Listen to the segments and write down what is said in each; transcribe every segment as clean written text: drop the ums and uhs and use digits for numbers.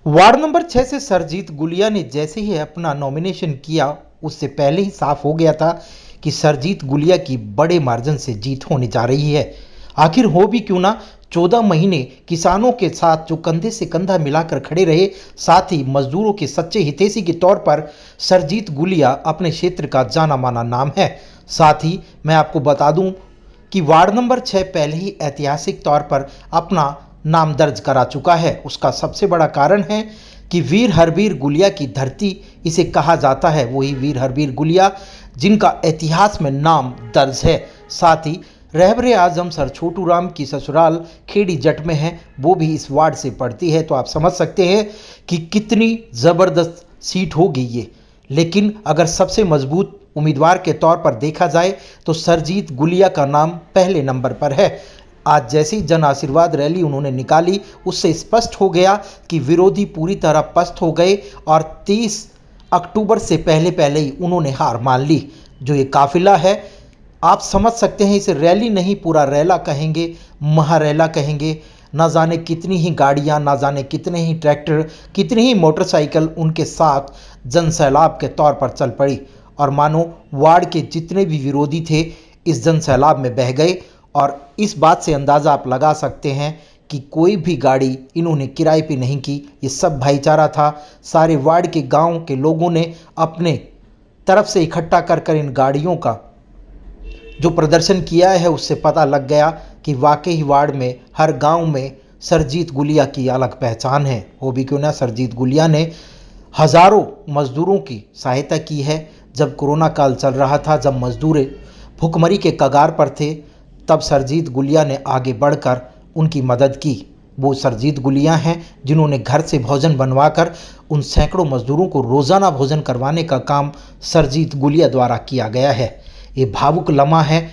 Ward number 6 से सरजीत गुलिया ने जैसे ही अपना नॉमिनेशन किया, उससे पहले ही साफ हो गया था कि सरजीत गुलिया की बड़े मार्जिन से जीत होने जा रही है। आखिर हो भी क्यों ना, 14 महीने किसानों के साथ जो कंधे से कंधा मिलाकर खड़े रहे, साथ ही मजदूरों के सच्चे हितैषी के तौर पर सरजीत गुलिया अपने क्षेत्र का जाना माना नाम है। साथ ही मैं आपको बता दूं कि वार्ड नंबर 6 पहले ही ऐतिहासिक तौर पर अपना नाम दर्ज करा चुका है। उसका सबसे बड़ा कारण है कि वीर हरवीर गुलिया की धरती इसे कहा जाता है। वही वीर हरवीर गुलिया जिनका इतिहास में नाम दर्ज है। साथ ही रहबरे आजम सर छोटू राम की ससुराल खेड़ी जट में है, वो भी इस वार्ड से पड़ती है। तो आप समझ सकते हैं कि कितनी ज़बरदस्त सीट होगी ये। लेकिन अगर सबसे मजबूत उम्मीदवार के तौर पर देखा जाए तो सरजीत गुलिया का नाम पहले नंबर पर है। आज जैसी जन आशीर्वाद रैली उन्होंने निकाली, उससे स्पष्ट हो गया कि विरोधी पूरी तरह पस्त हो गए और 30 अक्टूबर से पहले पहले ही उन्होंने हार मान ली। जो ये काफिला है, आप समझ सकते हैं, इसे रैली नहीं पूरा रैला कहेंगे, महारैला कहेंगे। ना जाने कितनी ही गाड़ियां, ना जाने कितने ही ट्रैक्टर, कितनी ही मोटरसाइकिल उनके साथ जनसैलाब के तौर पर चल पड़ी और मानो वार्ड के जितने भी विरोधी थे इस जनसैलाब में बह गए। और इस बात से अंदाज़ा आप लगा सकते हैं कि कोई भी गाड़ी इन्होंने किराए पे नहीं की, ये सब भाईचारा था। सारे वार्ड के गांव के लोगों ने अपने तरफ से इकट्ठा कर कर इन गाड़ियों का जो प्रदर्शन किया है, उससे पता लग गया कि वाकई वार्ड में हर गांव में सरजीत गुलिया की अलग पहचान है। वो भी क्यों ना, सरजीत गुलिया ने हजारों मजदूरों की सहायता की है। जब कोरोना काल चल रहा था, जब मजदूर भुखमरी के कगार पर थे, तब सरजीत गुलिया ने आगे बढ़कर उनकी मदद की। वो सरजीत गुलिया हैं जिन्होंने घर से भोजन बनवाकर उन सैकड़ों मजदूरों को रोज़ाना भोजन करवाने का काम सरजीत गुलिया द्वारा किया गया है। ये भावुक लम्हा है,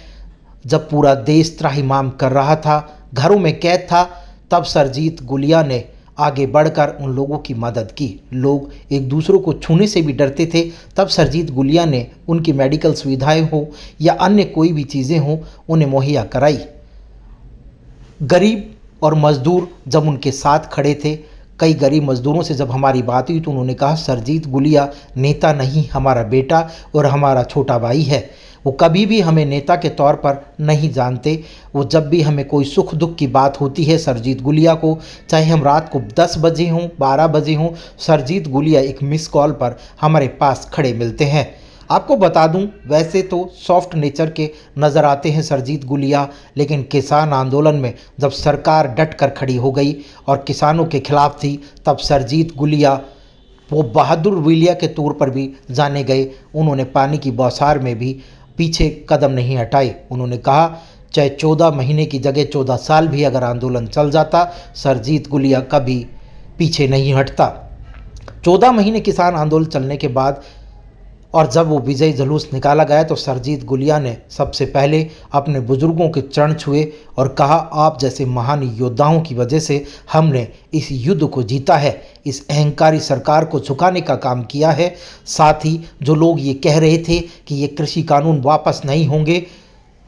जब पूरा देश त्राहिमाम कर रहा था, घरों में कैद था, तब सरजीत गुलिया ने आगे बढ़कर उन लोगों की मदद की। लोग एक दूसरों को छूने से भी डरते थे, तब सरजीत गुलिया ने उनकी मेडिकल सुविधाएं हो या अन्य कोई भी चीज़ें हों, उन्हें मुहैया कराई। गरीब और मजदूर जब उनके साथ खड़े थे, कई गरीब मजदूरों से जब हमारी बात हुई तो उन्होंने कहा, सरजीत गुलिया नेता नहीं, हमारा बेटा और हमारा छोटा भाई है। वो कभी भी हमें नेता के तौर पर नहीं जानते। वो जब भी हमें कोई सुख दुख की बात होती है, सरजीत गुलिया को, चाहे हम रात को 10 बजे हों, 12 बजे हों, सरजीत गुलिया एक मिस कॉल पर हमारे पास खड़े मिलते हैं। आपको बता दूं, वैसे तो सॉफ्ट नेचर के नज़र आते हैं सरजीत गुलिया, लेकिन किसान आंदोलन में जब सरकार डट कर खड़ी हो गई और किसानों के खिलाफ थी, तब सरजीत गुलिया वो बहादुर विलिया के तौर पर भी जाने गए। उन्होंने पानी की बौछार में भी पीछे कदम नहीं हटाए। उन्होंने कहा, चाहे 14 महीने की जगह 14 साल भी अगर आंदोलन चल जाता, सरजीत गुलिया कभी पीछे नहीं हटता। 14 महीने किसान आंदोलन चलने के बाद और जब वो विजय जुलूस निकाला गया तो सरजीत गुलिया ने सबसे पहले अपने बुजुर्गों के चरण छुए और कहा, आप जैसे महान योद्धाओं की वजह से हमने इस युद्ध को जीता है, इस अहंकारी सरकार को झुकाने का काम किया है। साथ ही जो लोग ये कह रहे थे कि ये कृषि कानून वापस नहीं होंगे,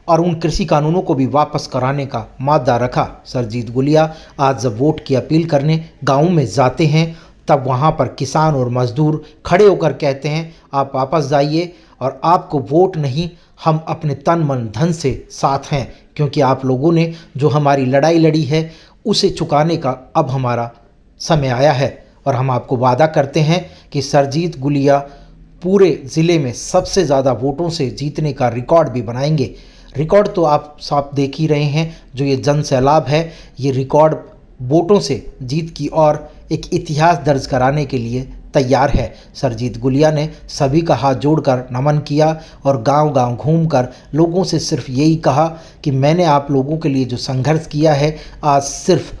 और उन कृषि कानूनों को भी वापस कराने का मादा रखा। सरजीत गुलिया आज जब वोट की अपील करने गाँव में जाते हैं, तब वहाँ पर किसान और मजदूर खड़े होकर कहते हैं, आप वापस जाइए और आपको वोट नहीं, हम अपने तन मन धन से साथ हैं, क्योंकि आप लोगों ने जो हमारी लड़ाई लड़ी है उसे चुकाने का अब हमारा समय आया है। और हम आपको वादा करते हैं कि सरजीत गुलिया पूरे ज़िले में सबसे ज़्यादा वोटों से जीतने का रिकॉर्ड भी बनाएंगे। रिकॉर्ड तो आप साफ देख ही रहे हैं, जो ये जन सैलाब है, ये रिकॉर्ड वोटों से जीत की और एक इतिहास दर्ज कराने के लिए तैयार है। सरजीत गुलिया ने सभी का हाथ जोड़कर नमन किया और गांव-गांव घूमकर लोगों से सिर्फ यही कहा कि मैंने आप लोगों के लिए जो संघर्ष किया है, आज सिर्फ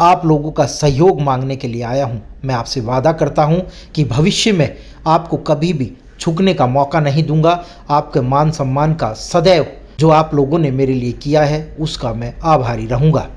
आप लोगों का सहयोग मांगने के लिए आया हूं। मैं आपसे वादा करता हूं कि भविष्य में आपको कभी भी झुकने का मौका नहीं दूंगा। आपके मान सम्मान का सदैव जो आप लोगों ने मेरे लिए किया है, उसका मैं आभारी रहूंगा।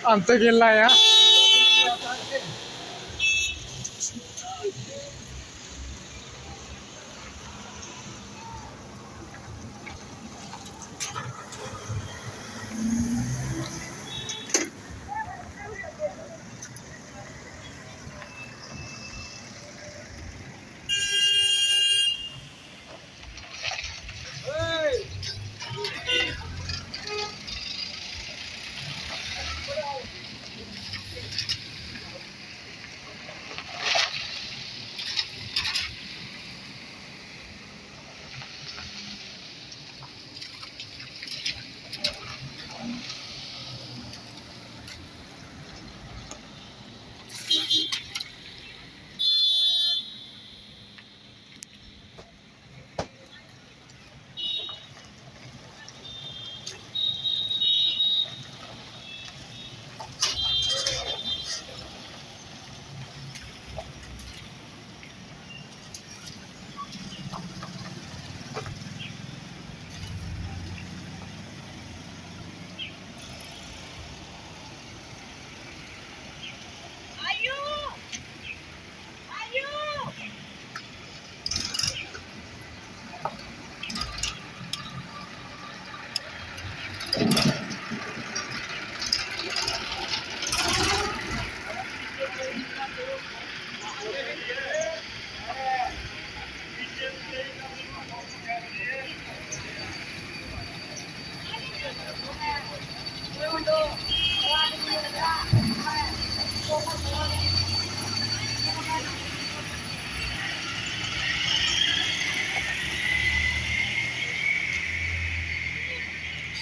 अंत केला या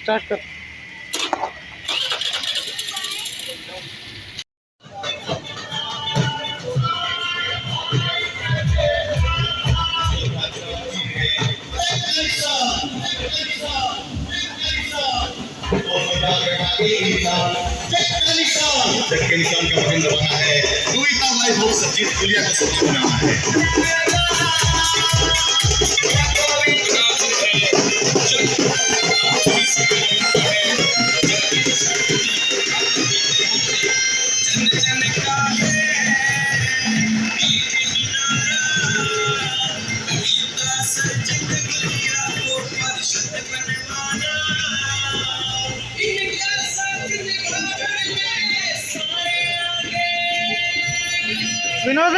स्टार्ट कर जबकि निशान का बटन दबाना है। दुईता लाइव हो सरजीत गुलिया का सब्जी बनाना है। विनोद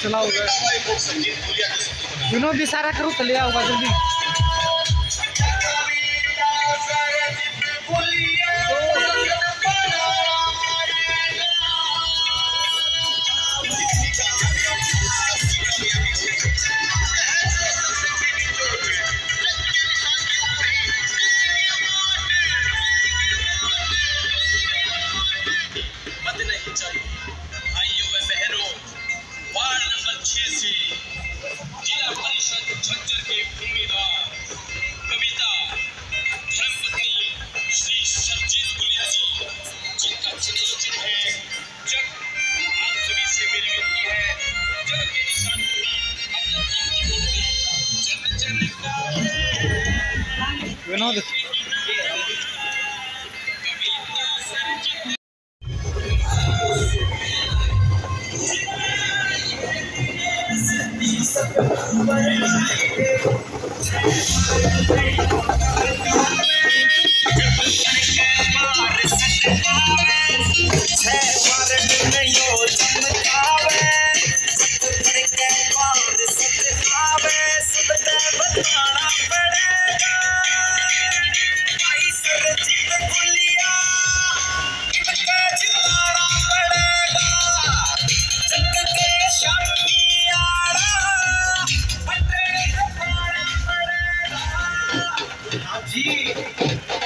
चलाओ नेता भाई लोग संजीत गुलिया का सब्जी बनाना विनोद इशारा करो चले आओगा जल्दी मत नहीं चलो भाइयों व बहनों वार्ड नंबर 6 से जिला परिषद झज्जर के उम्मीदवार कविता धर्मपत्नी श्री सरजीत गुलिया जी जिनका चुनाव चिन्ह है जग। आप सभी से मेरी विनती है जग के निशान को ही अपना कीमती वोट दें। जन जन का विनोद कविता सरजीत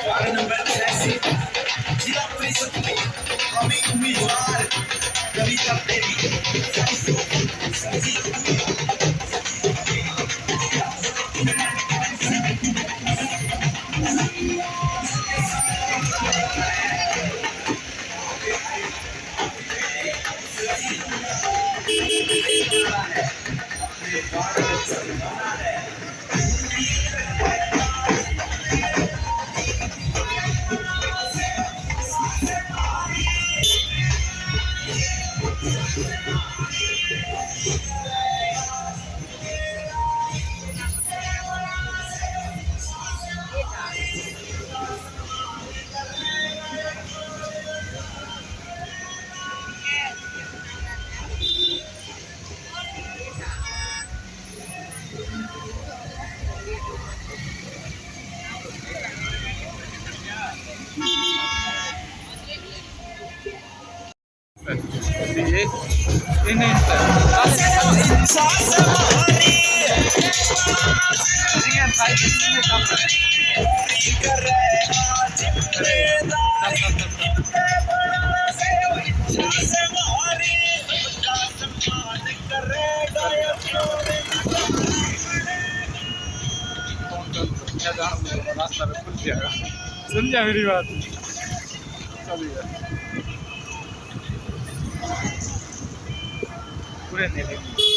वार्ड नंबर 6 से जिला परिषद में हमें उम्मीदवार कविता देवी ये नहीं रास्ता में खुल जाएगा समझा मेरी बात चलिए पूरे नहीं लेंगे